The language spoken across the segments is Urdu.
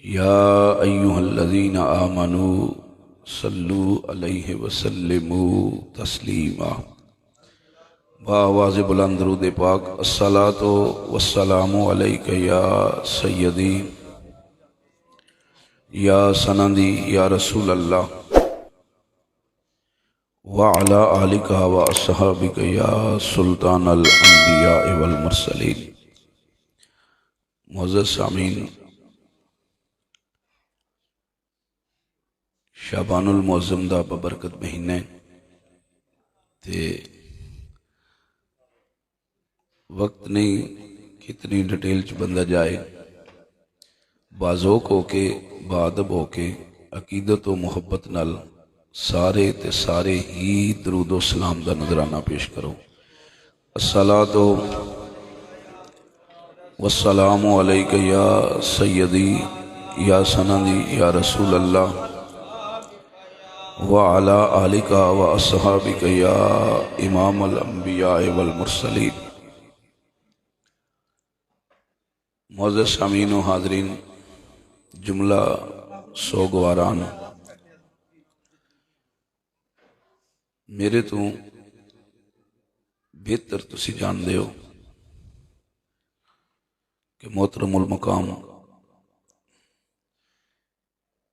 یا ایہا الذین آمنوا صلوا علیہ وسلموا تسلیما۔ بآواز بلند درود پاک، الصلاۃ والسلام علیک یا سیدی یا سندی یا رسول اللہ وعلی آلک واصحابک یا سلطان الانبیاء والمرسلین۔ معزز سامعین، شعبان المعظم دا ببرکت مہینہ تے وقت نہیں کتنی ڈیٹیل چ بندہ جائے، بازوق ہو کے بادب ہو کے عقیدت و محبت نال سارے تے سارے ہی درود و سلام دا نظرانہ پیش کرو۔ الصلاۃ والسلام علیک یا سیدی یا سندی یا رسول اللہ وعلی آلک واصحابک یا امام الانبیاء والمرسلین۔ معزز سامعین و حاضرین، جملہ سوگواران میرے تو بہتر تسی جان دے ہو کہ محترم المقام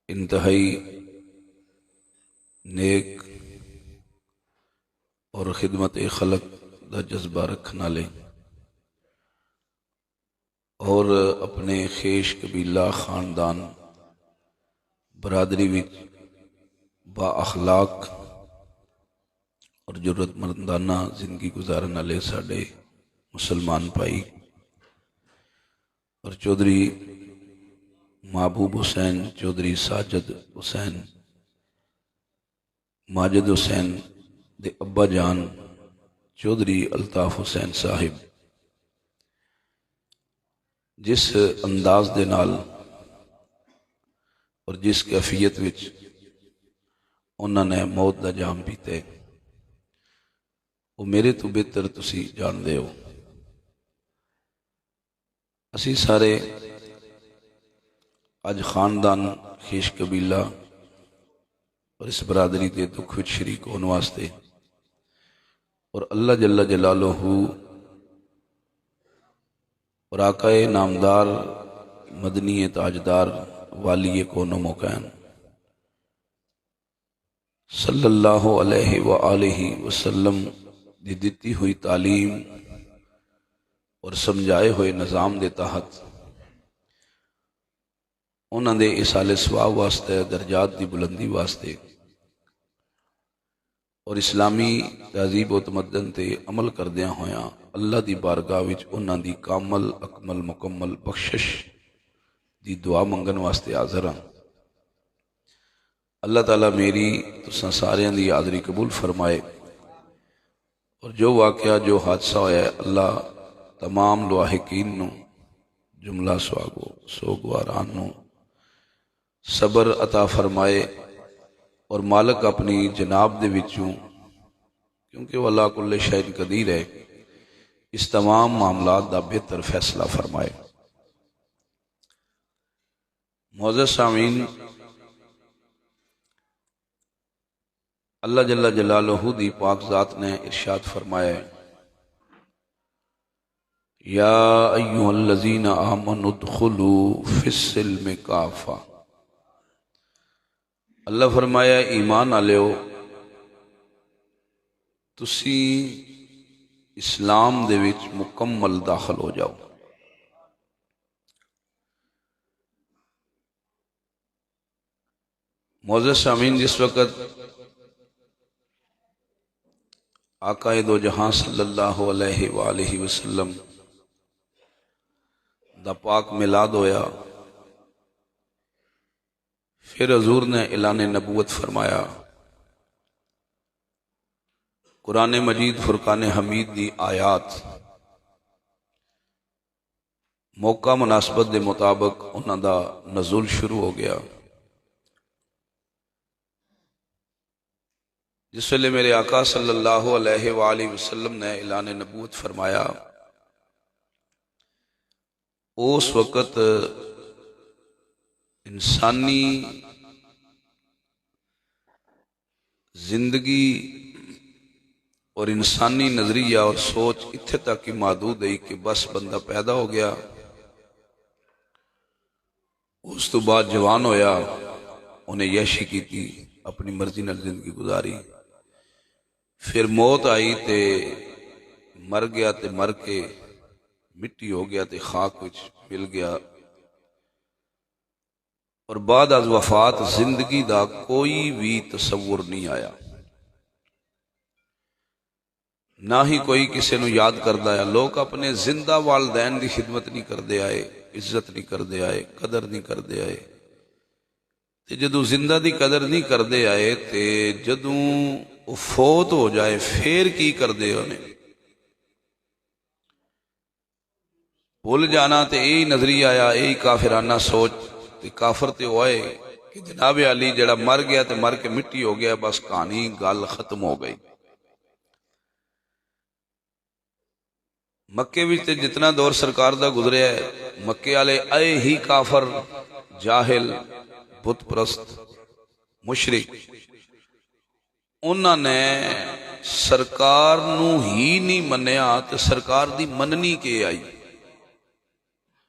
انتہائی نیک اور خدمت خلق دا جذبہ رکھنا لے اور اپنے خیش قبیلہ خاندان برادری وچ با اخلاق اور جرت مندانہ زندگی گزارن والے ساڈے مسلمان بھائی اور چودھری محبوب حسین، چودھری ساجد حسین، ماجد حسین دے ابا جان چودھری الطاف حسین صاحب جس انداز دے نال اور جس کیفیت وچ انہوں نے موت دا جام پیتے، وہ میرے تو بہتر تسی جان دے ہو۔ اسی سارے اج خاندان خیش قبیلہ اور اس برادری دے دکھ وچ شریک ہون واسطے اور اللہ جل جلالہ اور آقا نامدار مدنی تاجدار والی کون و مکان صلی اللہ علیہ وآلہ وسلم دی دتی ہوئی تعلیم اور سمجھائے ہوئے نظام دے تحت انہاں دے اصال ثواب واسطے، درجات دی بلندی واسطے اور اسلامی تہذیب و تمدن تے عمل کردیاں ہویاں اللہ دی بارگاہ وچ انہاں دی کامل اکمل مکمل بخشش دی دعا منگن واسطے حاضر ہاں۔ اللہ تعالیٰ میری تساں ساریاں دی حاضری قبول فرمائے اور جو واقعہ جو حادثہ ہویا ہے اللہ تمام لواحقین نو جملہ سوگواران نو صبر عطا فرمائے اور مالک اپنی جناب دے وچوں، کیونکہ وہ اللہ کل شیء قدیر ہے، اس تمام معاملات دا بہتر فیصلہ فرمائے۔ معزز سامعین، اللہ جل جلالہ دی پاک ذات نے ارشاد فرمایا ہے، یا ایہا الذین آمنوا ادخلوا فی السلم کافہ۔ اللہ فرمایا ایمان آلیو تسی اسلام دے وچ مکمل داخل ہو جاؤ۔ معزز سامعین، جس وقت آقا دو جہاں صلی اللہ علیہ وآلہ وسلم دا پاک میلاد ہویا، پھر حضور نے اعلان نبوت فرمایا، قرآن مجید فرقان حمید دی آیات موقع مناسبت دے مطابق انہاں دا نزول شروع ہو گیا۔ جس ویلے میرے آقا صلی اللہ علیہ وآلہ وسلم نے اعلان نبوت فرمایا، اس وقت انسانی زندگی اور انسانی نظریہ اور سوچ اتنے تک ہی محدود ہے کہ بس بندہ پیدا ہو گیا، اس تو بعد جوان ہویا، انہیں یشی کی تھی، اپنی مرضی نال زندگی گزاری، پھر موت آئی تے مر گیا تے مر کے مٹی ہو گیا تے خاک وچ مل گیا، اور بعد از وفات زندگی دا کوئی بھی تصور نہیں آیا، نہ ہی کوئی کسی نو یاد کردہ آیا۔ لوگ اپنے زندہ والدین دی خدمت نہیں کردے آئے، عزت نہیں کردے آئے، قدر نہیں کردے آئے، تے جدوں زندہ دی قدر نہیں کردے آئے تے جدوں وہ فوت ہو جائے پھر کی کردے انہیں بھول جانا، تے یہی نظریہ آیا، یہی کافرانہ سوچ، تے کافر تے ہوئے کہ جناب علی جڑا مر گیا تے مر کے مٹی ہو گیا، بس کہانی گل ختم ہو گئی۔ مکے وچ تے جتنا دور سرکار دا گزریا ہے، مکے والے اے ہی کافر، جاہل، بت پرست، مشرک، انہوں نے سرکار نو ہی نہیں منیا تے سرکار دی مننی کے آئی،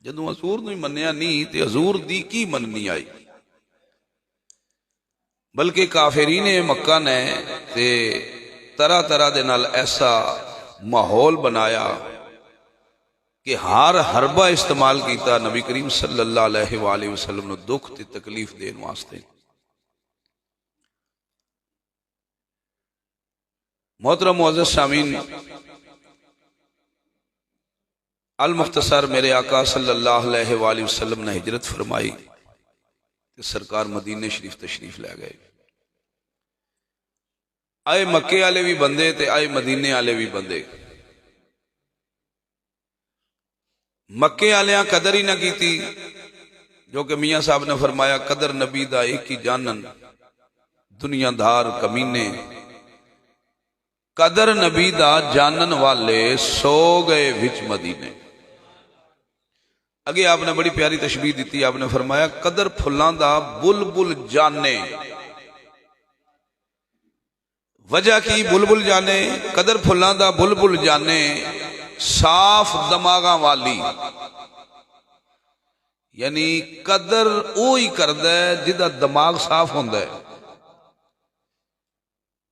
جدوں حضور نو ہی منیا نہیں تے حضور دی کی مننی آئی؟ بلکہ کافرین مکہ نے تے طرح طرح دے نال ایسا ماحول بنایا کہ ہر حربہ استعمال کیتا نبی کریم صلی اللہ علیہ وآلہ وسلم نو دکھ تے تکلیف دین واسطے۔ محترم معزز سامعین، المختصر میرے آقا صلی اللہ علیہ وآلہ وسلم نے ہجرت فرمائی کہ سرکار مدینہ شریف تشریف لے گئے۔ آئے مکے والے بھی بندے تے آئے مدینے والے بھی بندے۔ مکے والیاں قدر ہی نہ کیتی، جو کہ میاں صاحب نے فرمایا قدر نبی دا ایک ہی جانن، دنیا دھار کمینے، قدر نبی دا جانن والے سو گئے وچ مدینے۔ اگے آپ نے بڑی پیاری تشبیہ دیتی، آپ نے فرمایا قدر پھلان دا بلبل جانے۔ وجہ کی بلبل جانے؟ قدر پھلان دا بلبل جانے صاف دماغاں والی، یعنی قدر اوہی کردہ ہے جدہ دماغ صاف ہوندہ ہے،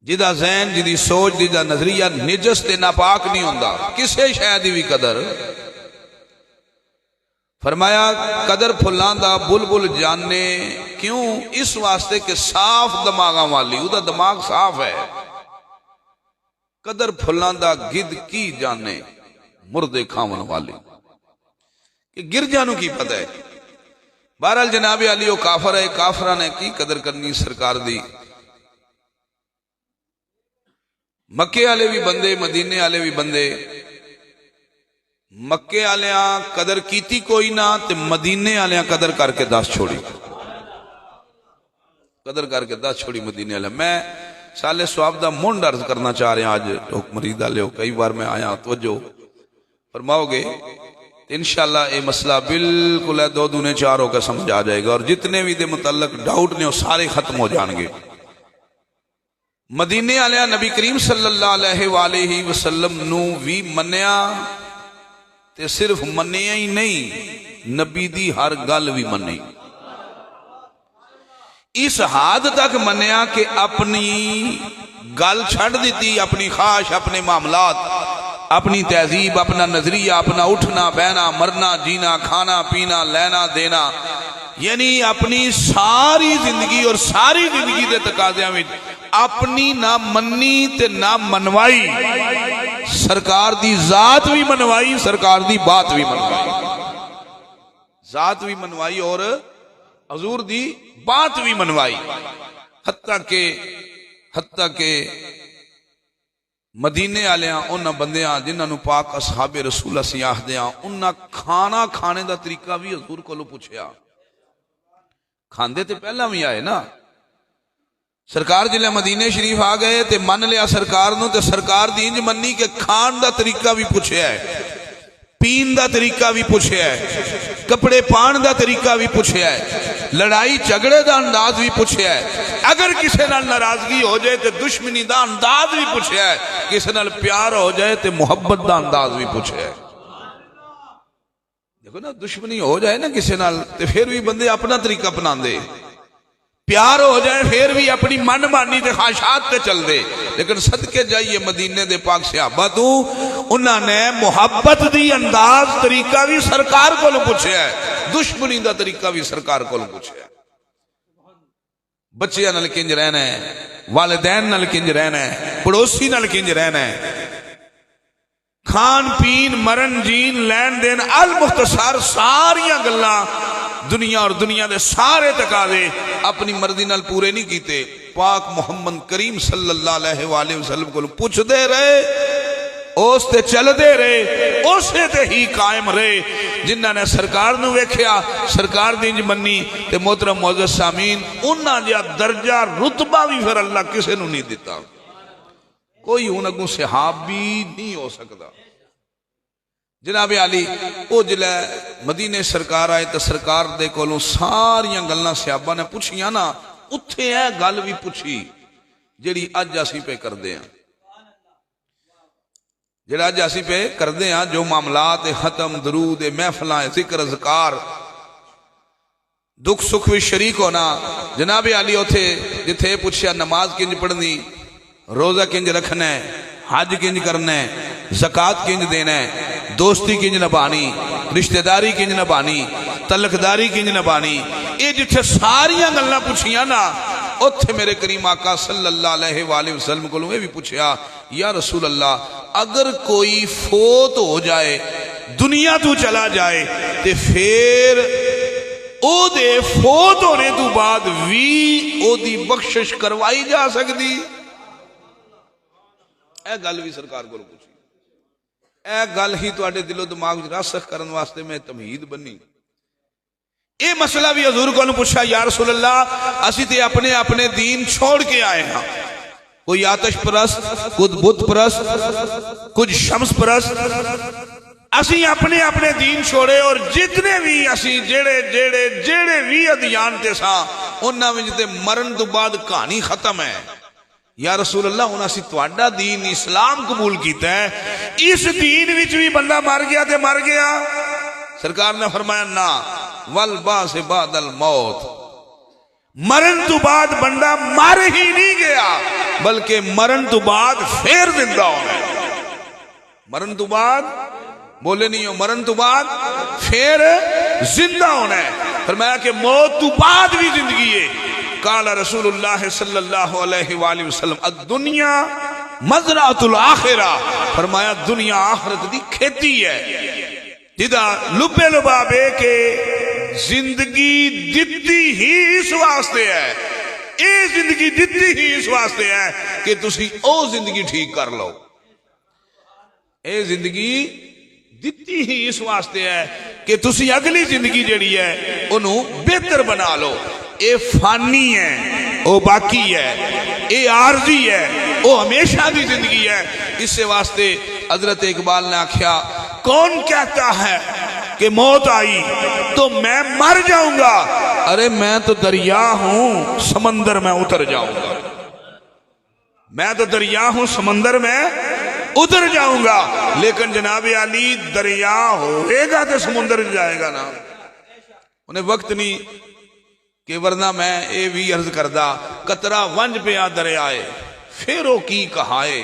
جدہ ذہن، جدی سوچ، جدہ نظریہ نجس تے ناپاک نہیں ہوندہ، کسے شاید بھی قدر۔ فرمایا قدر پھلان دا بلبل جانے، کیوں؟ اس واسطے کہ صاف دماغاں والی، وہ دا دماغ صاف ہے۔ قدر پھلان دا گد کی جانے، مردے کھاون والی، کہ گر جانو کی پتہ ہے۔ بہرحال جناب علی وہ کافر ہے، کافرہ نے کی قدر کرنی سرکار دی۔ مکے والے بھی بندے، مدینے والے بھی بندے۔ مکے والیاں قدر کیتی کوئی نہ تے مدینے والیاں قدر کر کے دس چھوڑی، قدر کر کے دس چھوڑی مدینے والے۔ میں سالے سواب دا منڈ عرض کرنا چاہ رہے ہیں، آج مرید والے ہو، کئی بار میں آیا توجہ فرماؤ گے انشاءاللہ یہ مسئلہ بالکل ہے دو دونے چار ہو کر سمجھ آ جائے گا، اور جتنے بھی دے متعلق ڈاؤٹ نے وہ سارے ختم ہو جان گے۔ مدینے آلیا نبی کریم صلی اللہ علیہ وآلہ وسلم نو بھی منیا تے صرف منیا ہی نہیں، نبی دی ہر گل بھی منی، اس حد تک منیا کہ اپنی گل چھڑ دیتی، اپنی خواہش، اپنے معاملات، اپنی تہذیب، اپنا نظریہ، اپنا اٹھنا بینا، مرنا جینا، کھانا پینا، لینا دینا، یعنی اپنی ساری زندگی اور ساری زندگی دے تقاضیاں میں اپنی نہ منی تے نہ منوائی، سرکار دی ذات بھی منوائی، سرکار دی بات بھی منوائی، ذات بھی منوائی اور حضور دی بات بھی منوائی۔ حتیٰ کہ مدینے آلیاں انہاں بندیاں جنہاں نو پاک اصحاب رسول سیاح دیاں، انہاں کھانا کھانے دا طریقہ بھی حضور کو لو پوچھیا، کھاندے تے پہلا بھی آئے نا۔ سرکار جلے مدینے شریف آ گئے تے من لیا سرکار نو، تے سرکار دی انج منی کہ کھان دا طریقہ بھی پوچھیا ہے۔ پین دا طریقہ بھی پوچھیا ہے، کپڑے پان دا طریقہ بھی پوچھیا ہے، لڑائی جھگڑے دا انداز بھی پوچھیا ہے، اگر کسی نال ناراضگی ہو جائے تو دشمنی دا انداز بھی پوچھیا ہے، کسی نال پیار ہو جائے تو محبت دا انداز بھی پوچھیا ہے۔ دیکھو نا، دشمنی ہو جائے نا کسی نال تو پھر بھی بندے اپنا طریقہ اپنا دے، پیار ہو جائے پھر بھی اپنی من مانی تے خواہشات تے چل دے، لیکن صدقے جائیے مدینے دے پاک صحابہ تو انہاں نے محبت دی انداز طریقہ بھی سرکار کو پوچھے ہے، دشمنی دا طریقہ بھی سرکار کو پوچھے ہے۔ بچیاں نال کنج رہنا ہے، والدین نال کنج رہنا ہے، پڑوسی نال کنج رہنا ہے، کھان پین مرن جین لین دین المختصر ساریاں گلاں دنیا اور دنیا دے سارے تقاضے اپنی مرضی نال پورے نہیں کیتے، پاک محمد کریم صلی اللہ علیہ وآلہ وسلم کو پوچھ دے رہے، اس تے چل دے رہے، اسے تے ہی قائم رہے، جنہاں نے سرکار نو ویکھیا، سرکار دی انج منی تے محترم معزز سامعین، انہاں جا درجہ رتبہ بھی پھر اللہ کسے نو نہیں دیتا، کوئی ہون اگوں صحابی نہیں ہو سکتا۔ جناب علی او جلے مدینے سرکار آئے تو سرکار دے کولوں ساریاں گلاں صحابہ نے پوچھیاں نا، اتھے ہے گل بھی پوچھی جیڑی اج اسی پہ کر دے ہیں، جیڑا اج اسی پہ کر دے ہیں، جو معاملات ختم درود محفلاں ذکر اذکار دکھ سکھ بھی شریک ہونا۔ جناب علی اتھے جتھے پوچھیا نماز کنج پڑھنی، روزہ کنج رکھنا ہے، حج کنج کرنا ہے، زکاة کنج دینا ہے، دوستی کنج نبانی، رشتہ داری کنج نبانی، تلقداری کنج نبانی، اے جتھے ساریاں گلاں پوچھیاں نا، اتھے میرے کریم آقا صلی اللہ علیہ وآلہ وسلم کو لوں بھی پوچھیا، یا رسول اللہ اگر کوئی فوت ہو جائے، دنیا تو چلا جائے، تے پھر او دے فوت ہونے تو بعد وی او دی بخشش کروائی جا سکتی؟ اے گل بھی سرکار کو پوچھی، اے گل ہی تو دل و دماغ راسخ کرن واسطے میں تمہید بنی۔ اے مسئلہ بھی حضور کو پوچھا، یا رسول اللہ اسی تے اپنے اپنے دین چھوڑ کے آئے ہیں، کوئی آتش پرست، کچھ بت پرست، کچھ شمس پرست، اسی اپنے اپنے دین چھوڑے، اور جتنے بھی اسی جیڑے بھی ادیان تے ساں انہاں میں جتے مرن تو بعد کہانی ختم ہے۔ یا رسول اللہ انہاں سی تواڈا دین اسلام قبول کیتا ہے، اس دین وچ بھی بندہ مر گیا تے مر گیا؟ سرکار نے فرمایا نا، والبعث بعد الموت، مرن تو بعد بندہ مر ہی نہیں گیا بلکہ مرن تو بعد پھر زندہ ہونا ہے۔ مرن تو بعد بولے نہیں ہو، مرن تو بعد پھر زندہ ہونا ہے۔ فرمایا کہ موت تو بعد بھی زندگی ہے۔ قال رسول اللہ صلی اللہ علیہ وآلہ وسلم الدنیا مزرعۃ الآخرہ، فرمایا دنیا آخرت دی کھیتی ہے، جدا لبے لبابے کے زندگی دتی ہی اس واسطے ہے، اے زندگی دتی ہی اس واسطے ہے کہ تسی او زندگی ٹھیک کر لو، اے زندگی دتی ہی اس واسطے ہے کہ تسی اگلی زندگی جڑی ہے انہوں بہتر بنا لو۔ اے فانی ہے، او باقی ہے، اے عارضی ہے، او ہمیشہ دی زندگی ہے۔ اس سے واسطے حضرت اقبال نے آکھیا، کون کہتا ہے کہ موت آئی تو میں مر جاؤں گا، ارے میں تو دریا ہوں سمندر میں اتر جاؤں گا، میں تو دریا ہوں سمندر میں اتر جاؤں گا۔ لیکن جناب علی دریا ہوئے گا تو سمندر جائے گا نا، انہیں وقت نہیں کہ ورنہ میں اے بھی عرض کردہ قطرہ ونج پہ آ دریائے پھرو کی کہائے،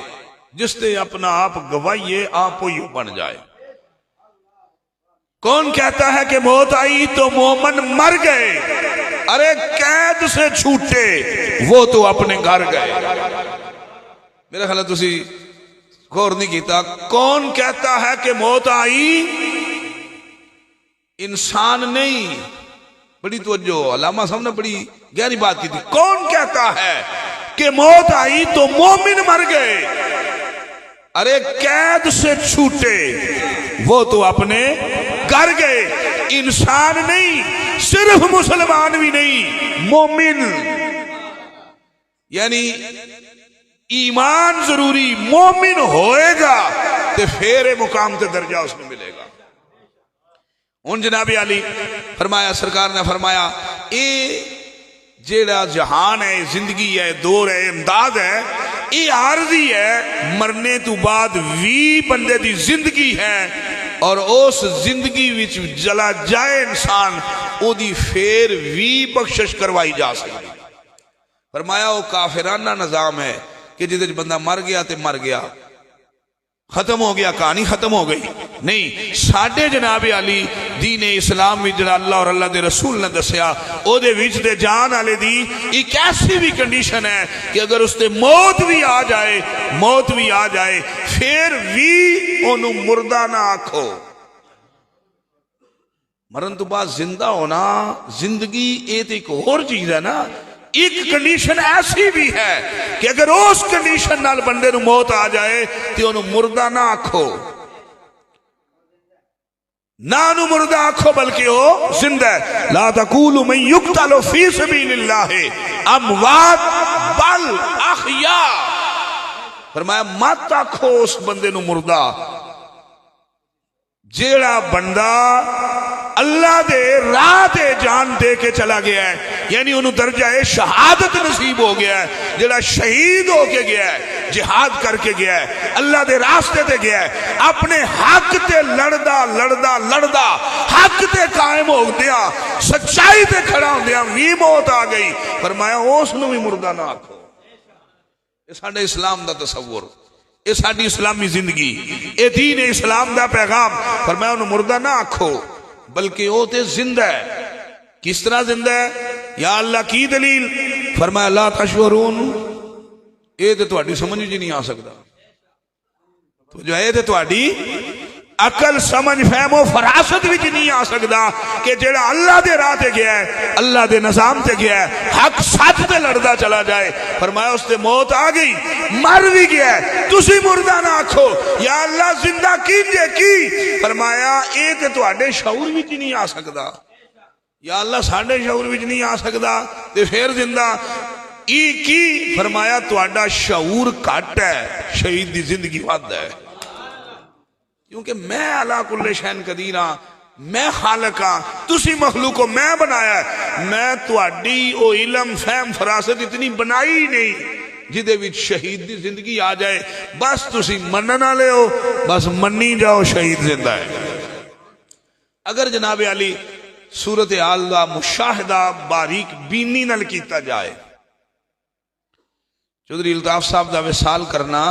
جس نے اپنا آپ گوائیے آپ ہی بن جائے۔ کون کہتا ہے کہ موت آئی تو مومن مر گئے، ارے قید سے چھوٹے وہ تو اپنے گھر گئے۔ میرا خیال ہے تسی غور نہیں کیتا، کون کہتا ہے کہ موت آئی؟ انسان نہیں، بڑی توجہ، علامہ صاحب نے بڑی گہری بات کی تھی، کون کہتا ہے کہ موت آئی تو مومن مر گئے، ارے قید سے چھوٹے وہ تو اپنے گھر گئے۔ انسان نہیں، صرف مسلمان بھی نہیں، مومن، یعنی ایمان ضروری، مومن ہوئے گا تو پھر مقام تے درجہ اس میں ملے گا۔ ہن جناب علی فرمایا، سرکار نے فرمایا اے جیڑا جہان ہے، زندگی ہے، دور ہے، امداد ہے، یہ عارضی ہے، مرنے تو بعد وی بندے دی زندگی ہے، اور اس زندگی وچ جلا جائے انسان او دی پھر وی بخشش کروائی جا سکتی۔ فرمایا وہ کافرانہ نظام ہے کہ جدھر بندہ مر گیا تے مر گیا، ختم ہو گیا، کہانی ختم ہو گئی۔ نہیں، ساڈے جناب علی دین اسلام وچ جڑا اللہ اور اللہ دے رسول نے دسیا، او دے وچ تے جان والے دی ایک ایسی بھی کنڈیشن ہے کہ اگر اس تے موت بھی آ جائے، موت بھی آ جائے، پھر بھی اونوں مردہ نہ آکھو۔ مرن تو بعد زندہ ہونا، زندگی یہ تو ایک اور چیز ہے نا۔ ایک کنڈیشن ایسی بھی ہے کہ اگر اس کنڈیشن نال بندے نو موت آ جائے تو انہوں مردہ نہ آکھو، نہ انہوں مردہ آکھو، بلکہ وہ زندہ ہے۔ لا تقولوا من یقتل فی سبیل اللہ اموات بل احیاء، فرمایا مت آکھو اس بندے نو مردہ جیڑا بندہ اللہ دے راہ دے جان دے کے چلا گیا ہے، یعنی انہوں درجہ شہادت نصیب ہو گیا ہے، جڑا شہید ہو کے گیا ہے، جہاد کر کے گیا ہے، اللہ دے راستے تے گیا ہے، اپنے حق تے لڑدا لڑدا لڑدا حق تے قائم ہو دیا، سچائی تے کھڑا ہو دیا، وی موت آ گئی، فرمایا اس نو بھی مردہ نہ آکھو۔ یہ ساڈے اسلام دا تصور، یہ ساڈی اسلامی زندگی، یہ دین اسلام دا پیغام۔ فرمایا انہوں مردہ نہ آکھو، بلکہ وہ تے زندہ ہے۔ کس طرح زندہ ہے؟ یا اللہ کی دلیل؟ فرمایا لا تشعرون، یہ تے تہاڈی سمجھ جی نہیں آ سکتا، تو جو ہے تے تہاڈی عقل سمجھ فہم و فراست وچ نہیں آ سکتا کہ جڑا اللہ دے راہ تے گیا ہے، اللہ دے نظام تے گیا ہے، حق سچ تے لڑدا چلا جائے۔ فرمایا اس تے موت آ گئی، مر بھی گیا ہے، تسی مردہ نہ آکھو، یا اللہ زندہ کیجئے کی؟ فرمایا اے تے تہاڈے شعور وچ نہیں آ سکتا، یا اللہ ساڈے شعور وچ نہیں آ سکتا تے پھر زندہ ای کی؟ فرمایا تہاڈا شعور گھٹ ہے، شہید دی زندگی ود ہے، کیونکہ میں علا کل شین قدیر ہاں، میں خالق ہاں، تسی مخلوق کو میں بنایا ہے، میں تہاڈی او علم فہم فراست اتنی بنائی نہیں جدے وچ شہید دی زندگی آ جائے، بس تسی منن والے ہو، بس منی جاؤ شہید زندہ ہے۔ اگر جناب علی صورتحال دا مشاہدہ باریک بینی نال کیتا جائے، چودھری الطاف صاحب دا وصال کرنا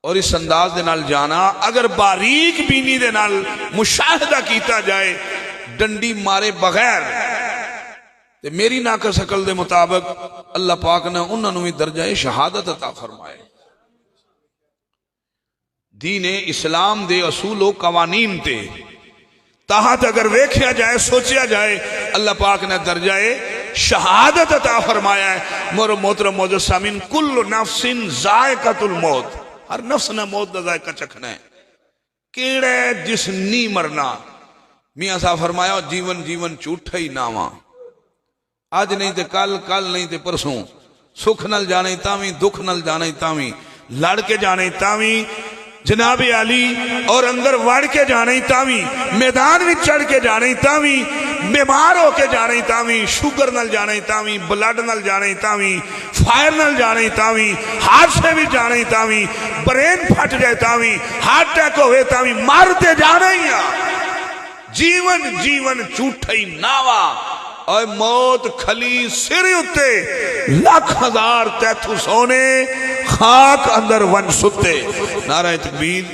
اور اس انداز دے نال جانا، اگر باریک بینی دے نال مشاہدہ کیتا جائے ڈنڈی مارے بغیر، تے میری ناقص عقل دے مطابق اللہ پاک نے انہوں نے درجہ شہادت عطا فرمائے۔ دین اسلام دے اصول و قوانین تے تحت اگر ویکھیا جائے، سوچیا جائے، اللہ پاک نے درجہ شہادت عطا فرمایا ہے۔ مور محترم معزز سامعین، کل نفس ذائقۃ الموت، ہر نفس نے موت دا ذائقہ چکھنا ہے، کیڑے جس نہیں مرنا۔ میاں صاحب فرمایا جیون جیون جھوٹا ہی ناواں، آج نہیں تے کل، کل نہیں تے پرسوں، سکھ نل جانے تاویں، دکھ نل جانے تاویں، لڑ کے جانے تاویں، جناب علی اور اندر وڑ کے جانے تاویں، میدان میں چڑھ کے جانے تاویں، بیمار ہو کے جانے تاویں، شوگر نل جانے تاویں، بلڈ نل جانے تاویں، فائر نل جانے تاویں، ہاتھ سے بھی جانے تاویں، برین پھٹ جائے تاویں، ہارٹ اٹیک ہوئے تاویں، مارتے جانے ہی جیون جیون جھوٹا ہی ناوا، اور موت کھلی سر اتے، لاکھ ہزار تیتھو سونے، خاک اندر ون ستے۔ نعرہ تکبیر،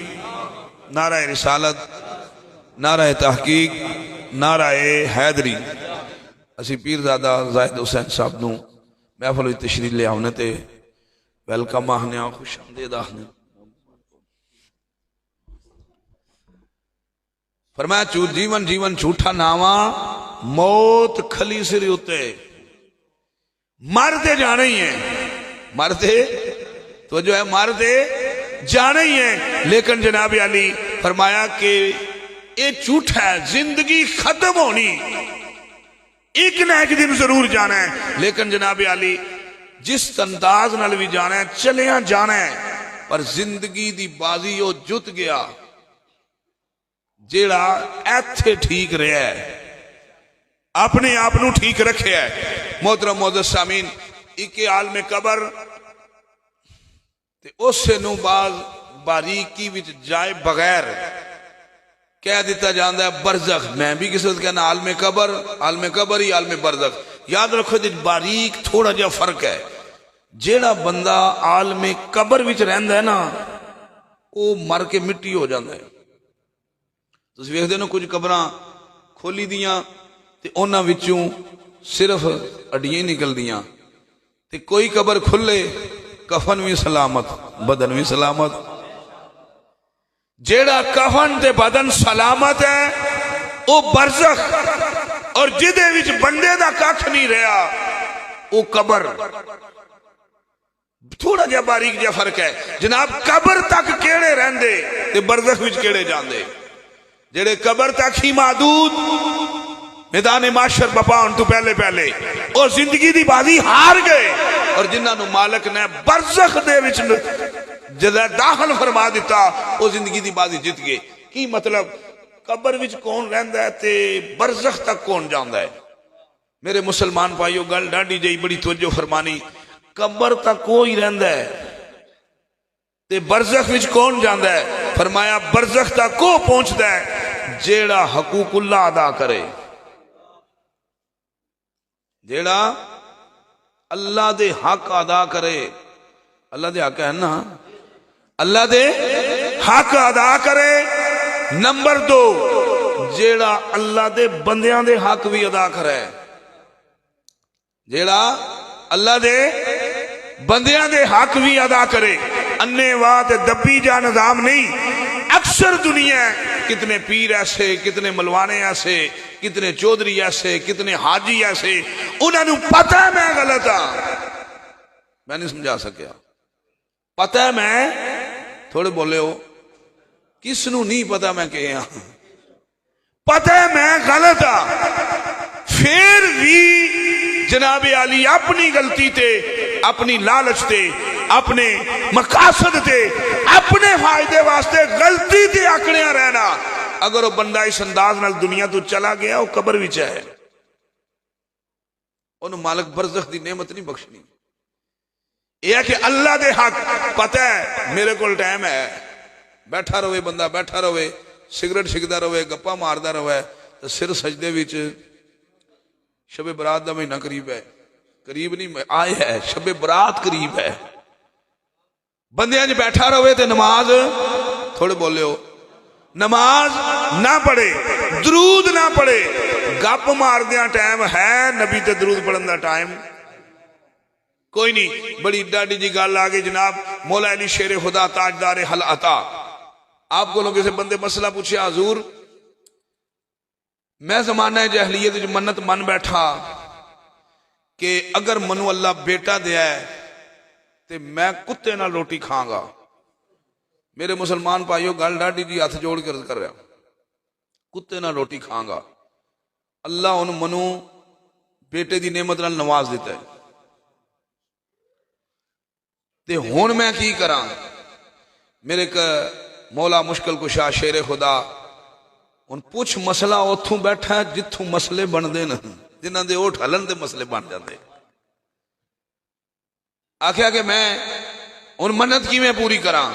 نعرہ رسالت، نعرہ تحقیق، نعرہ حیدری۔ اسی پیرزادہ زاہد حسین صاحب نو محفل تشریف لے آنے تے ویلکم آہنے، خوش آمدید آہنے۔ فرمایا جیون جیون جھوٹا ناواں، موت کھلی سری ہوتے، مرتے جانے ہی ہیں، مرتے تو جو ہے مرتے جانے ہی ہیں۔ لیکن جناب علی فرمایا کہ یہ جھوٹا ہے، زندگی ختم ہونی، ایک نہ ایک دن ضرور جانا ہے، لیکن جناب علی جس انداز نال بھی جانا ہے، چلیاں جانا ہے، پر زندگی دی بازی وہ جت گیا، جیڑا ایتھے ٹھیک رہا ہے اپنے آپ نو ٹھیک رکھے ہے. محترم معزز سامعین ایک عالم قبر تے اسے نو بعض باریکی وچ جائے بغیر کہہ دیتا جاندہ ہے برزخ. میں بھی کسی وقت کہنا عالم قبر ہی عالم برزخ. یاد رکھو جی باریک تھوڑا جا فرق ہے. جیڑا بندہ عالم قبر وچ رہندا ہے نا وہ مر کے مٹی ہو جاندہ ہے. تسی ویکھدے نا کچھ قبراں کھولی دیاں تے انہاں وچوں صرف اڈیاں نکل دیاں تے کوئی قبر کھلے کفن بھی سلامت بدن بھی سلامت. جیڑا کفن تے بدن سلامت ہے وہ برزخ اور جدے وچ بندے دا ککھ نہیں رہا وہ قبر. تھوڑا جا باریک جا فرق ہے جناب. قبر تک کیڑے رہندے تے برزخ وچ کیڑے جاندے. جیڑے قبر تک ہی محدود میدان معاشر بپا ان تو پہلے اور زندگی دی بازی ہار گئے اور جنہاں نو مالک نے برزخ دے وچ جدہ داخل فرما دیتا وہ زندگی دی بازی جت گئے. کی مطلب قبر وچ کون رہندا ہے تے برزخ تک کون جاندا ہے. میرے مسلمان بھائیو گل ڈاڈی جئی بڑی توجہ فرمانی. قبر تک کوئی رہندا ہے تے برزخ وچ کون جاندا ہے. فرمایا برزخ تک کو پہنچدا ہے جیڑا حقوق اللہ ادا کرے. جیڑا اللہ دے حق ادا کرے. اللہ دے حق ہے نا اللہ دے حق ادا کرے. نمبر 2 جیڑا اللہ دے بندیاں دے حق بھی ادا کرے. جیڑا اللہ دے بندیاں دے حق بھی ادا کرے. انے وات دبی جا نظام نہیں. اکثر دنیا کتنے پیر ایسے کتنے ملوانے ایسے کتنے چودھری ایسے کتنے حاجی ایسے انہوں نے پتہ ہے میں غلط ہاں. میں نہیں سمجھا سکیا. پتہ ہے میں تھوڑے بولے ہو کس نو نہیں پتہ میں کہ ہاں پتہ ہے میں غلط ہاں پھر بھی جناب علی اپنی غلطی تے اپنی لالچ تے اپنے مقاصد تے اپنے فائدے واسطے غلطی تے آکڑیاں رہنا. اگر وہ بندہ اس انداز نال دنیا تو چلا گیا وہ قبر وچ ہے انہوں مالک برزخ دی نعمت نہیں بخشنی. یہ ہے کہ اللہ دے حق پتہ ہے میرے کول ٹائم ہے بیٹھا رہے بندہ بیٹھا رہے سگریٹ چھکدا رہے گپا ماردا رہے تو سر سجدے وچ شب برات دا مہینہ قریب ہے قریب نہیں آئے ہے شب برات قریب ہے بندیاں جی بیٹھا رہے تے نماز تھوڑے بولے ہو نماز نہ پڑھے درود نہ پڑھے گپ ماردیاں ٹائم ہے نبی تے درود پڑھن دا ٹائم کوئی نہیں. بڑی ڈاڈی جی گل آگے جناب مولا علی شیر خدا تاجدار حل عطا آپ کو لوگوں سے بندے مسئلہ پوچھے حضور میں زمانہ جاہلیت جو منت من بیٹھا کہ اگر منو اللہ بیٹا دیا ہے تو میں کتے نہ روٹی کھاں گا. میرے مسلمان بھائیو گل ڈاڈی جی ہاتھ جوڑ کے کر رہا کتے نہ روٹی کھاں گا. اللہ ان منو بیٹے دی نعمت نال نواز دیتا ہے تے ہون میں کی کراں. میرے مولا مشکل کشا شیر خدا ان پوچھ مسئلہ اتھوں بیٹھا ہے جتھوں مسئلے بن دے نا جنہاں دے اوٹھ ہلن دے مسئلے بن جاندے. آکھیا کہ میں ان منت کی میں پوری کراں.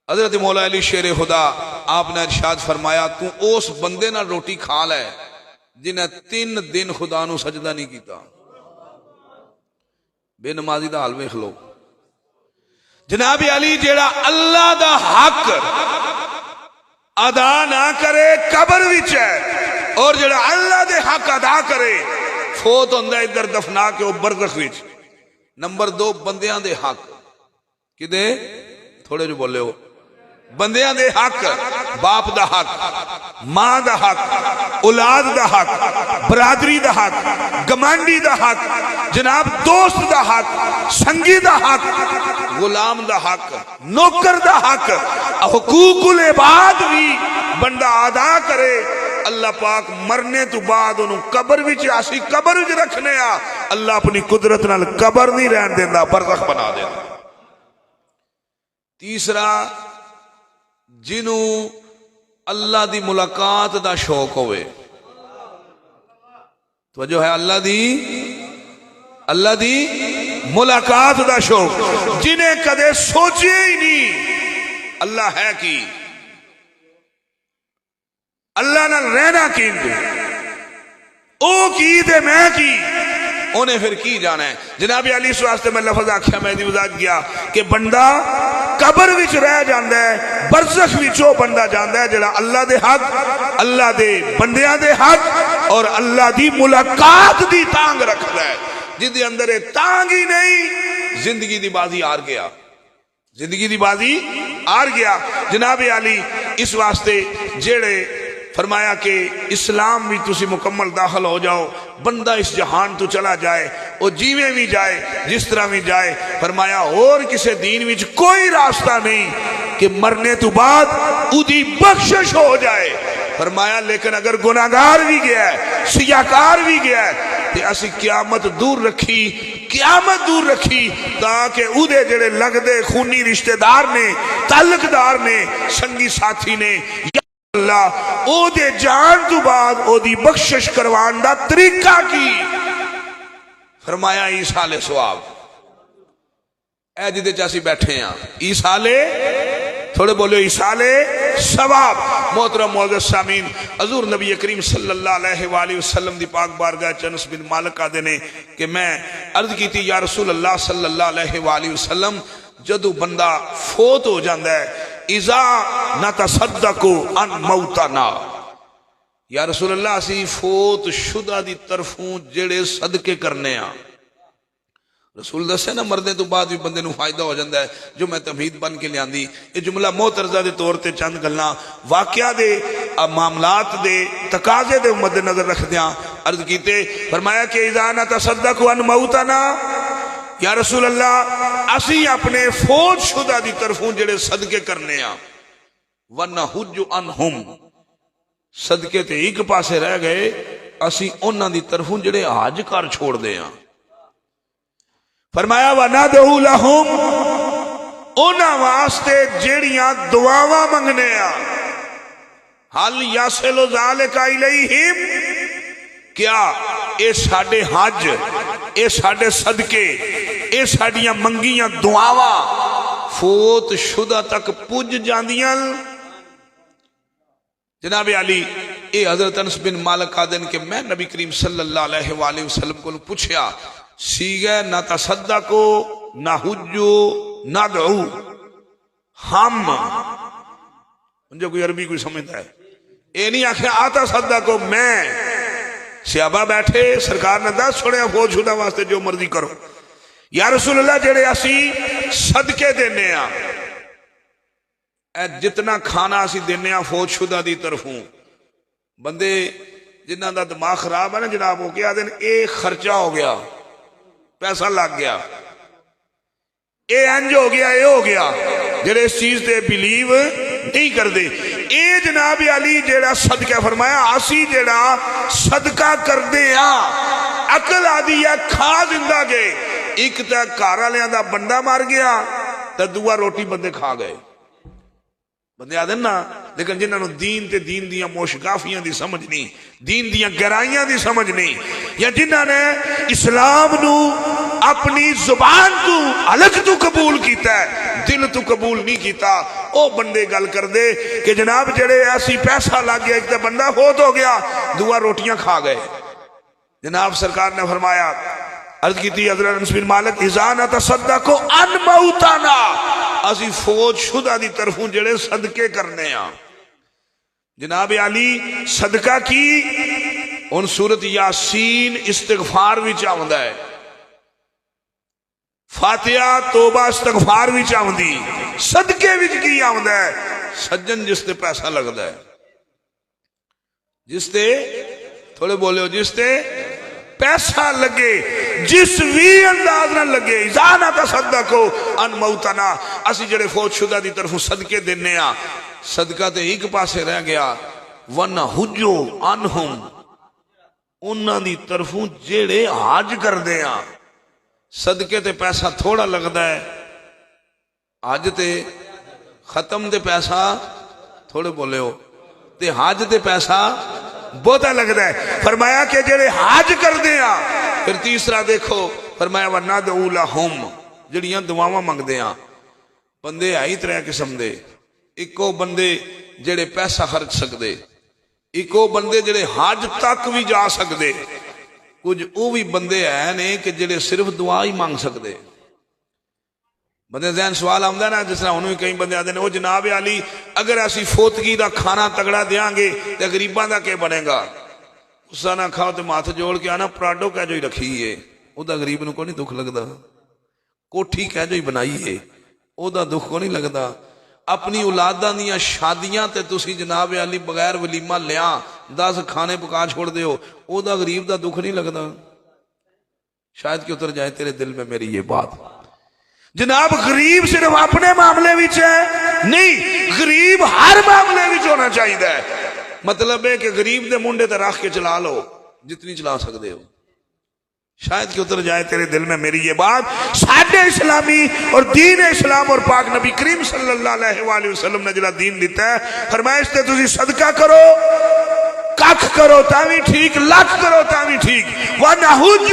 حضرت مولا علی شیر خدا آپ نے ارشاد فرمایا تو اس بندے نہ روٹی کھا لے جنہیں 3 دن خدا نو سجدہ نہیں کیتا. بے نمازی دا حال ویکھ لو. جناب علی جیڑا اللہ دا حق ادا نہ کرے قبر وچ ہے اور جڑا اللہ دے حق ادا کرے فوت ہوندا ادھر دفنا کے او برزخ وچ. نمبر 2 بندیاں دے حق کدے تھوڑے جو بولے ہو بندیاں دے حق باپ دا حق ماں دا حق اولاد دا حق برادری دا حق گمانڈی دا حق جناب دوست دا حق سنگی دا حق غلام دا حق نوکر دا حق حقوق العباد بھی بندہ ادا کرے. اللہ پاک مرنے تو بعد انہوں قبر وچ آسی قبر وچ رکھنے اللہ اپنی قدرت نال قبر نہیں رہن دینا برزخ بنا دینا. تیسرا جنوں اللہ دی ملاقات دا شوق ہوئے. توجہ ہے، اللہ دی ملاقات دا شوق. جنہیں کدے سوچے ہی نہیں اللہ ہے کی، اللہ نہ رہنا کی او کی دے میں کی، انہیں پھر کی جانا ہے. جناب علی اس واسطے میں لفظ آکھیا میں دی وضاحت کیا کہ بندہ قبر وچ رہ جاندا ہے، برزخ وچ او بندہ جاندا ہے جڑا اللہ دے حق، اللہ دے بندیاں دے حق اور اللہ دی ملاقات دی تانگ رکھدا ہے. جن دے اندر تانگ ہی نہیں، زندگی دی بازی ہار گیا، زندگی دی بازی ہار گیا. جناب علی اس واسطے جڑے فرمایا کہ اسلام بھی تسی مکمل داخل ہو جاؤ، بندہ اس جہان تو چلا جائے، وہ جیویں بھی جائے جس طرح بھی جائے، فرمایا اور کسی دین وچ کوئی راستہ نہیں کہ مرنے تو بعد اودی بخشش ہو جائے. فرمایا لیکن اگر گناہگار بھی گیا ہے، سیاکار بھی گیا ہے، تے اسی قیامت دور رکھی تاکہ اودے جڑے لگ دے خونی رشتہ دار نے، تعلق دار نے، سنگی ساتھی نے، اللہ او دے جان تو بعد او دی بخشش کروان دا طریقہ کی. فرمایا ایصال ثواب. اے جدے چاسی بیٹھے ہیں ایصال، تھوڑے بولے ایصال ثواب. محترم معزز سامعین، حضور نبی کریم صلی اللہ علیہ وآلہ وسلم دی پاک بارگاہ انس بن مالک آدھے نے کہ میں عرض کی تھی یا رسول اللہ صلی اللہ علیہ وآلہ وسلم، جدو بندہ فوت ہو جاندہ ہے، اذا نتصدقو ان موتنا، یا رسول اللہ اسی فوت شدہ دی طرفوں جڑے صدقے کرنے ہیں. رسول دسے نا مردے تو بعد بھی بندے نو فائدہ ہو جاندہ ہے. جو میں تمہید بن کے لے آندی یہ جملہ معترضہ دے طور تے چند گلنا واقعہ دے معاملات دے تقاضے دے مد نظر رکھ دیاں عرض کیتے. فرمایا کہ اذا نتصدقو ان موتنا، یا رسول اللہ اسی اپنے فوت شدہ دی طرفوں جڑے صدقے کرنے ہیں، وَنَحُجُّ عَنْهُمْ، صدقے تے ایک پاسے رہ گئے، اسی انہاں دی طرفوں جڑے حج کر چھوڑ دے ہیں. فرمایا وَنَدْعُ لَهُمْ، انہاں واسطے جڑیاں دعاواں منگنے ہیں. حَلْ يَصِلُ ذَلِكَ إِلَيْهِمْ، کیا اے ساڑھے حج، اے ساڑھے صدقے، اے ساڑھیاں منگیاں دعاواں فوت شدہ تک پوج جاندیاں. جناب علی اے حضرت انس بن مالک آدن کہ میں نبی کریم صلی اللہ علیہ وآلہ وسلم کو پوچھیا سیگے نہ تصدقو نہ حجو نہ دعو، ہم مجھے کوئی عربی کوئی سمجھتا ہے اے نہیں آخر آتا صدقو، میں صحابہ بیٹھے سرکار نے 10 چھوڑے فوت شدہ واسطے جو مرضی کرو. یا رسول اللہ جڑے اسی صدقے دینے ہیں، جتنا کھانا اسی دینے ہیں فوت شدہ دی طرفوں، بندے جنہ دا دماغ خراب ہے نا جناب ہو گیا دن اے خرچہ ہو گیا، پیسہ لگ گیا، اے انج ہو گیا، اے ہو گیا، جڑے اس چیز تے بلیو نہیں کر دے. اے جناب علی جیڑا صدقہ فرمایا اسی جیڑا صدقہ کر دے ہاں، عقل آدھی ہے کھا زندہ گئے، ایک تا کارا لیا دا بندہ مار گیا تا دعا روٹی بندے کھا گئے. بندے آدھن نا، لیکن جنہاں نو دین تے دین دیاں موشگافیاں دی سمجھ نہیں، دین دیاں گہرائیاں دی سمجھ نہیں، یا جنہاں نے اسلام نو اپنی زبان تو الگ تو قبول کیتا ہے، دل تو قبول نہیں کیتا، او بندے گل کر دے کہ جناب جڑے ایسی پیسہ لگ گیا ایک بندہ فوت ہو گیا دعا روٹیاں کھا گئے. جناب سرکار نے فرمایا عرض کی تھی حضرت انس بن مالک اذا نتصدقو ان موتنا، اسی فوت شدہ دی طرفوں جڑے صدقے کرنے ہیں. جناب علی صدقہ کی ان سورت یاسین استغفار بھی چاہندہ ہے، فاتحہ توبہ استغفار بھی چاہندی، صدقے بھی کی آمدہ ہے. سجن جس تے پیسہ لگتا ہے، جس تے تھوڑے بولے ہو، جس تے پیسہ لگے، جس بھی انداز نہ لگے، اذا نہ تصدقو ان موتنا، اسی جڑے فوت شدہ دی طرف صدقے دینے ہیں، صدقہ تے ایک پاسے رہ گیا، وَنَحُجُّ عَنْهُمْ، انہاں دی طرفوں جڑے حج کر دے ہیں. صدقے تے پیسہ تھوڑا لگتا ہے، حج تے ختم تے پیسہ تھوڑے بولے ہو تے حج تے پیسہ بہتا لگتا ہے. فرمایا کہ جڑے حج کر دیا. پھر تیسرا دیکھو فرمایا وَنَدْعُو لَهُمْ جڑیاں دعاواں منگ دیا. بندے آئی ترے قسم دے. ایکو بندے جڑے پیسہ خرچ سکدے, ایکو بندے جڑے حج تک بھی جا سکدے, کچھ او بھی بندے ہیں نے کہ جڑے صرف دعا ہی مانگ سکدے. بندے ذہن سوال آمدہ نا, جس طرح انہوں نے کئی بندے آتے ہیں او جناب علی اگر ایسی فوتگی دا کھانا تگڑا دیاں گے تو غریباں دا کے بنے گا. اسا نہ کھاؤ تو ماتھ جوڑ کے آنا پراڈو کہہ جو ہی رکھی ہے, او دا غریب نو کو نہیں دکھ لگدا. کوٹھی کہہ جو ہی بنائی ہے, او دا دکھ کو نہیں لگدا. اپنی اولاداں دیاں شادیاں تے تسی جناب علی بغیر ولیمہ لیاں 10 کھانے پکا چھوڑ دے ہو, او دا غریب دا دکھ نہیں لگدا. شاید کہ اتر جائے تیرے دل میں میری یہ بات. جناب غریب صرف اپنے معاملے وچ ہے نہیں, غریب ہر معاملے وچ ہونا چاہیے. مطلب ہے کہ غریب دے منڈے تے رکھ کے چلا لو جتنی چلا سکتے ہو. شاید کہ اتر جائے تیرے دل میں میری یہ بات. ساڈے اسلامی اور دین اسلام اور پاک نبی کریم صلی اللہ علیہ وآلہ وسلم نے جڑا دین دیتا ہے, فرمایا اس تے تسی صدقہ کرو, ککھ کرو تاوی ٹھیک, لاکھ کرو تاوی ٹھیک. وَنَحُجُّ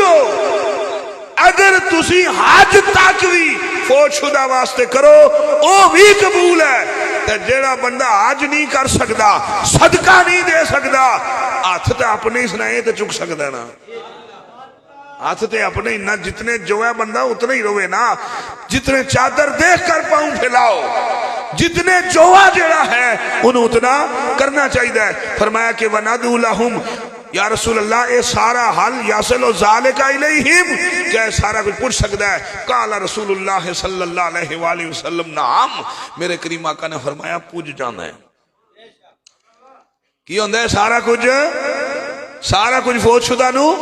اگر تسی حج تک بھی فوت شدہ واسطے کرو او بھی قبول ہے. تے جیڑا بندہ حج نہیں کر سکتا, صدقہ نہیں دے سکتا, ہاتھ تے اپنے ہی سنائے تے چک سکتا ہے نا. ہاتھ تے اپنے ہی نہ, جتنے جو ہے بندہ اتنے ہی روے نا. جتنے چادر دیکھ کر پاؤں پھیلاؤ, جتنے جوہ جڑا ہے انہوں اتنا کرنا چاہیے. فرمایا کہ وَنَدْعُو لَهُمْ یا رسول اللہ اے سارا حل یاسل و ذالک الیہم, کیا سارا کچھ پوچھ سکتا ہے؟ قال رسول اللہ صلی اللہ علیہ وآلہ وسلم نعم, میرے کریم آقا نے فرمایا پوچھ جانا ہے. کی ہوندہ ہے سارا کچھ فوت شدہ نو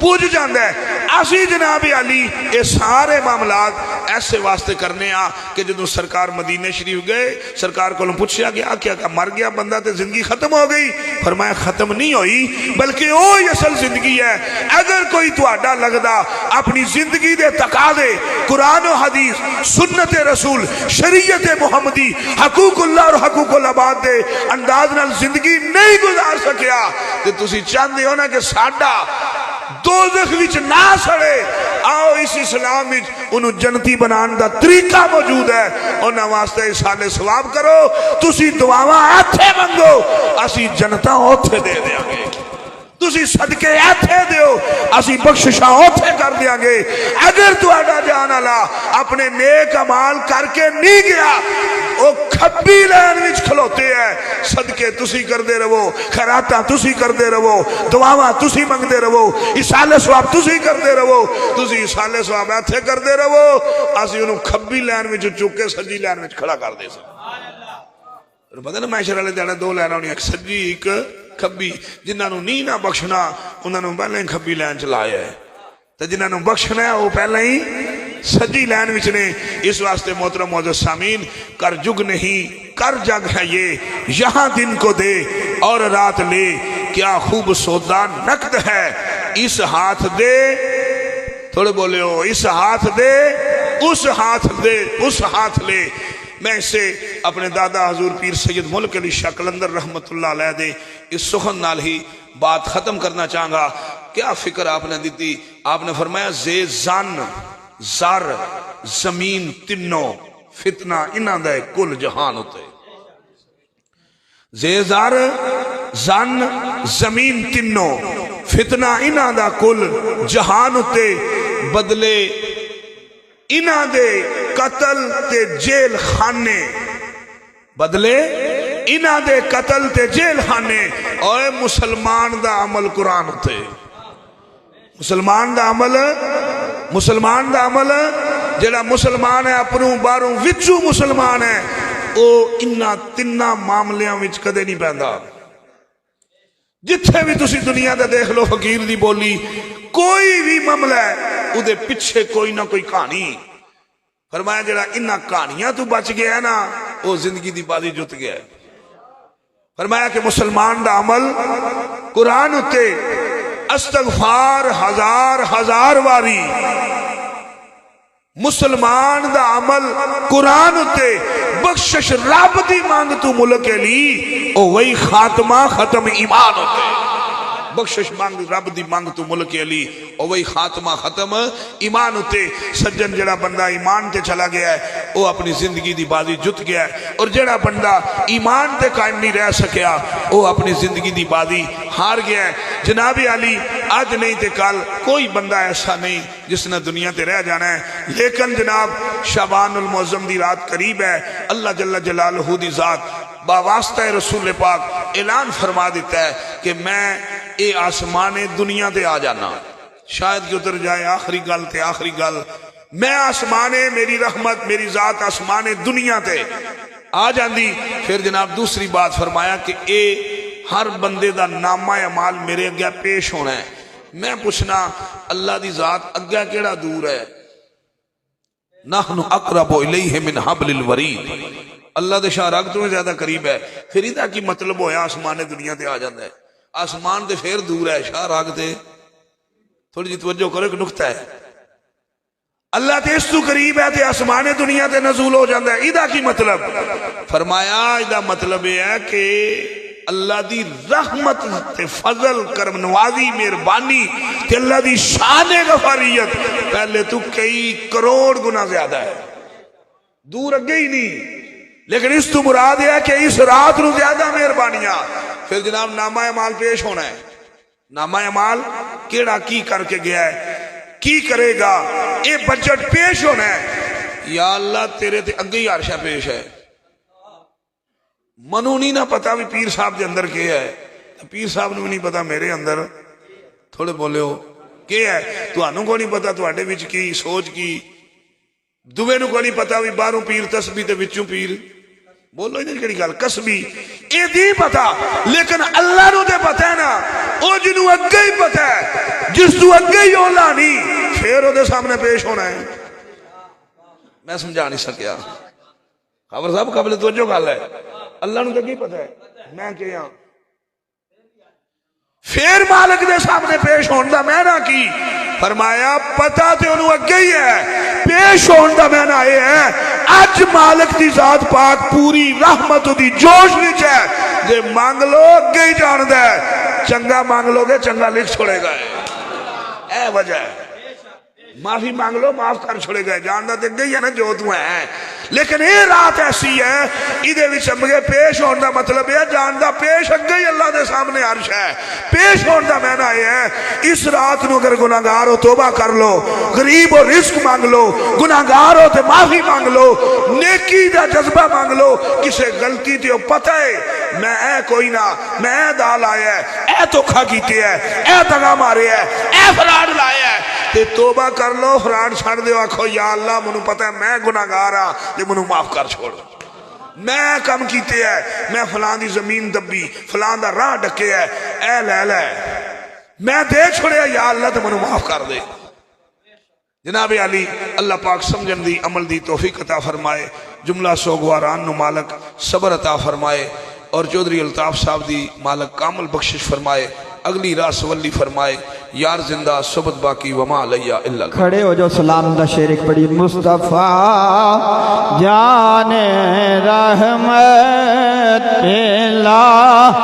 پوچھ جاندہ ہے. اسی جناب علی یہ سارے معاملات ایسے واسطے کرنے کہ جدوں سرکار مدینے شریف گئے, سرکار کو پوچھا گیا کیا مر گیا بندہ تے زندگی ختم ہو گئی؟ فرمایا ختم نہیں ہوئی بلکہ وہی اصل زندگی ہے. اگر کوئی تہاڈا لگدا اپنی زندگی دے تقاضے قرآن و حدیث, سنت رسول, شریعت محمدی, حقوق اللہ اور حقوق العباد دے انداز نال زندگی نہیں گزار سکیا تے تسی چاہندے ہو نا کہ ساڈا دوزخ وچ نہ سڑے, آؤ اس اسلام وچ انہوں جنتی بنان دا طریقہ موجود ہے. انہاں واسطے اصحال ثواب کرو, تسی دعاواں ہاتھے منگو, اسی جنتاں اوتھے دے دیاں گے. تسی صدقے ایتھے دیو, اسی بخششاں اوتھے کر دیاں گے. اگر تہاڈا جان والا اپنے نیک اعمال کر کے نہیں گیا, او کھبی لین وچ کھلوتے ہیں. صدقے تسی کر دے رہو, خیراتاں تسی کر دے رہو, دعاواں تسی منگ دے رہو, اصحال ثواب تسی کر دے رہو. تسی اصحال ثواب ایتھے کر دے رہو, اسی انہوں کھبی لین وچ چک کے سجی لین وچ کھڑا کر دے سکتے. پتہ نا محشر والے دیانے دو لین ہونی, ایک سجی ایک کھبی. جنہاں نو نہیں نہ بخشنا انہاں نو پہلے ہی کھبی لین چلایا ہے, تے جنہاں نو بخشنا ہے وہ پہلے ہی سجی لین وچ نے. اس واسطے محترم معزز سامعین, کر جگ نہیں کر جگ ہے یہ, یہاں دن کو دے اور رات لے, کیا خوب سودا نقد ہے اس ہاتھ دے. تھوڑے بولے ہو, اس ہاتھ دے اس ہاتھ دے اس ہاتھ لے. میں اسے اپنے دادا حضور پیر سید ملک علی شاہ قلندر رحمت اللہ علیہ دے اس سخن نال ہی بات ختم کرنا چاہوں گا. کیا فکر آپ نے دیتی؟ آپ نے فرمایا زے زن زر زمین تنوں فتنہ انہاں دے کل جہان ہوتے. زے زر زن زمین تنوں فتنہ انہاں دا کل جہان ہوتے. بدلے انہاں دے قتل تے جیل خانے, بدلے انہاں دے قتل تے جیل خانے. اوے مسلمان دا عمل قرآن ہوتے, مسلمان دا عمل جڑا مسلمان ہے اپنوں باروں وچوں مسلمان ہے, او انہاں تنہ معاملیاں وچ کدے نہیں پہندا. جتھے بھی تسی دنیا دے دیکھ لو فقیر دی بولی, کوئی بھی معاملہ ہے او دے پچھے کوئی نہ کوئی کہانی. فرمایا جڑا انہاں کہانیاں تو بچ گیا ہے نا, وہ زندگی دی بازی جت گیا ہے. فرمایا کہ مسلمان دا عمل قرآن ہوتے, استغفار ہزار واری. مسلمان دا عمل قرآن ہوتے, بخشش رب دی مانگ تو ملک علی او وہی خاتمہ ختم ایمان ہوتے بخشش مانگ رب دی مانگ تو ملک علی او وہی خاتمہ ختم ایمان ہوتے سجن جڑا بندہ ایمان تے چلا گیا ہے وہ اپنی زندگی دی بازی جت گیا ہے اور جڑا بندہ ایمان تے قائم نہیں رہ سکیا وہ اپنی زندگی دی بازی ہار گیا ہے جناب علی آج نہیں تے کل کوئی بندہ ایسا نہیں جس نے دنیا تے رہ جانا ہے لیکن جناب شعبان المعظم دی رات قریب ہے اللہ جل جلالہ دی ذات باواسطہ رسول پاک اعلان فرما دیتا ہے کہ میں اے آسمان دنیا تے آ جانا شاید کہ اتر جائے آخری گل تے آخری گل میں آسمان میری رحمت میری ذات آسمان دنیا تے آ جاندی پھر جناب دوسری بات فرمایا کہ اے ہر بندے دا نامہ اعمال میرے اگیا پیش ہونا ہے میں پوچھنا اللہ دی ذات اگیا کیڑا دور ہے نحن اقرب الیہ من حبل الورید اللہ دے شاہ رگ تو زیادہ قریب ہے پھر ہی کی مطلب ہویا آسمان دنیا تے آ جاندہ ہے آسمان تے پھر دور ہے شاہ رگ تے تھوڑی جی توجہ کرو ایک نقطہ ہے اللہ تے اس تو قریب ہے تے آسمان دنیا تے نزول ہو جاندہ ہے ایدہ کی مطلب فرمایا ایدہ مطلب یہ ہے کہ اللہ دی رحمت تے فضل کرم نوازی مہربانی تے اللہ دی شان غفاریت پہلے تو کئی کروڑ گنا زیادہ ہے دور اگے ہی نہیں لیکن اس تو مراد ہے کہ اس رات نو زیادہ مہربانیاں پھر جناب نامہ اعمال پیش ہونا ہے نامہ اعمال کیڑا کی کر کے گیا ہے کی کرے گا اے بجٹ پیش ہونا ہے یا اللہ تیرے تے اگے ہی عرشہ پیش ہے منو نہیں نہ پتا بھی پیر صاحب دے اندر کیا ہے پیر صاحب نے بھی نہیں پتا میرے اندر تھوڑے بولے ہو کیا ہے تو انہوں کو نہیں پتا تو اڈے وچ کی سوچ کی دوے نو کو نہیں پتا بھی باروں پیر تسبیح تے وچوں پیر بولو ہی نہیں کڑی گل کسبی اے دی پتا لیکن اللہ نو دے پتا ہے نا او جنو اگے ہی پتا ہے جس تو اگے ہی اولا نہیں پھر او دے سامنے پیش ہونا ہے میں سمجھا نہیں سکیا خبر صاحب قبل توجہ گل ہے اللہ نو دے پتا ہے میں کیا پھر مالک دے سامنے پیش ہوندہ میں نہ کی فرمایا پتا تے انہوں اگے ہی ہے پیش ہوندہ میں نہ یہ ہے اج مالک دی ذات پاک پوری رحمت دی جوش نہیں ہے جے مانگ لو اگے ہی جان دے چنگا مانگ لو گے چنگا لکھ چھوڑے گا اے وجہ ہے معافی مانگ لو معاف کر چھوڑے گئے جاندہ دے گئی ہے نا جو تو ہیں لیکن یہ رات ایسی ہے ایدے بھی چمگے پیش ہوندہ مطلب ہے جاندہ پیش اگئی اللہ دے سامنے عرش ہے پیش ہوندہ میں نہ یہ ہے اس رات نو اگر گناہگار ہو توبہ کر لو غریب ہو رزق مانگ لو گناہگار ہو تے معافی مانگ لو نیکی دا جذبہ مانگ لو کسے غلطی تے پتہ ہے میں اے کوئی نہ میں اے دال آیا ہے اے توکھا کیتے ہے اے دگا مارے ہے اے فراڈ لائے ہے تے توبہ کر لو فراڈ چھڑ دے آکھو یا اللہ منو پتہ ہے میں گناہگار ہاں تے منو معاف کر چھوڑ میں کم کیتے ہے میں فلان دی زمین دبی فلان دا راہ ڈکے ہے اے لے لے میں دے چھوڑے یا اللہ تے منو معاف کر دے جناب علی اللہ پاک سمجھن دی عمل دی توفیق عطا فرمائے جملہ سوگواران نو مالک صبر عطا فرمائے اور چودھری الطاف صاحب دی مالک کامل بخشش فرمائے اگلی راس ولی فرمائے یار زندہ صبت باقی وما علیہ الا کھڑے ہو جو سلام دا شیرک پڑی مصطفیٰ جان رحمت اللہ